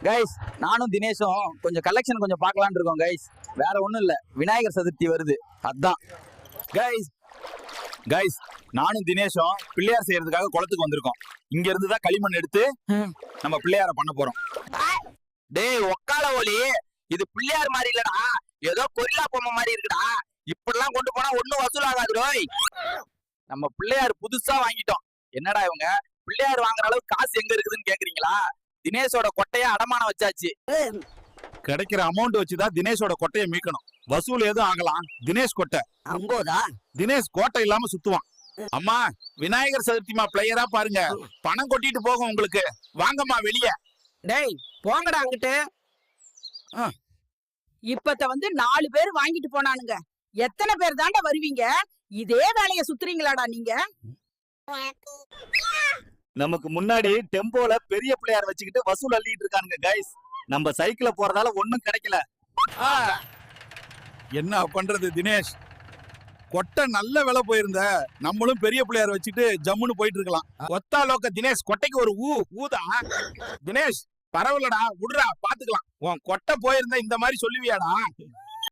Guys நானும் தினேஷும் கொஞ்சம் collection கொஞ்சம் பார்க்கலான்னு இருக்கோம் கைஸ். வேற ஒண்ணும் இல்ல, விநாயகர் சதுர்த்தி வருது அதான். கைஸ் நானும் தினேஷும் பிள்ளையார் செய்யறதுக்காக குளத்துக்கு வந்திருக்கோம். இங்க இருந்து தான் களிமண் எடுத்து நம்ம பிள்ளையார பண்ண போறோம். டேய் ஒக்கால ஒலி, இது பிள்ளையார் மாதிரி இல்லடா, ஏதோ கொரில்லா பொம்மை மாதிரி இருக்குடா. இப்படிலாம் கொண்டு போனா ஒண்ணும் வசூல் ஆகாது ரோய். நம்ம பிள்ளையார் புதுசா வாங்கிட்டோம். என்னடா இவங்க பிள்ளையார் வாங்குற அளவுக்கு காசு எங்க இருக்குதுன்னு கேக்குறீங்களா? தினேஷோட கொட்டைய அடமானம் வச்சாச்சு. கிடைக்கிற அமௌண்ட் வச்சுதான் தினேஷோட கொட்டையை மீட்கணும். வசூல் எதுவும் ஆகலாம். தினேஷ் கொட்டை அம்போதா தினேஷ் கோட்டை இல்லாம சுத்துவான். அம்மா விநாயகர் சதுர்த்திமா பிளேயரா பாருங்க, பணம் கொட்டிட்டு போகும் உங்களுக்கு. வாங்கம்மா வெளியே. டேய் போங்கடா அங்கிட்டு. இப்பத்த வந்து 4 பேர் வாங்கிட்டு போனானுங்க. எத்தனை பேர் தாண்டா வருவீங்க? இதே வேலைய சுத்துறீங்களாடா நீங்க? நமக்கு முன்னாடி டெம்போல பெரிய பிள்ளையார் வச்சுக்கிட்டு வசூல் அள்ளிட்டு இருக்கானுங்க கைஸ். நம்ம சைக்கிள்ல போறதால ஒண்ணும் கிடைக்கல. என்ன பண்றது தினேஷ், கொட்டை நல்ல விலை போயிருந்த, நம்மளும் பெரிய பிள்ளையார் வச்சுட்டு ஜம்முன்னு போயிட்டு இருக்கலாம். ஒத்தா லோக்க தினேஷ் கொட்டைக்கு ஒரு ஊதா. தினேஷ் பரவாயில்லடா, விடுறா பாத்துக்கலாம். உன் கொட்டை போயிருந்தா இந்த மாதிரி சொல்லுவியாடா?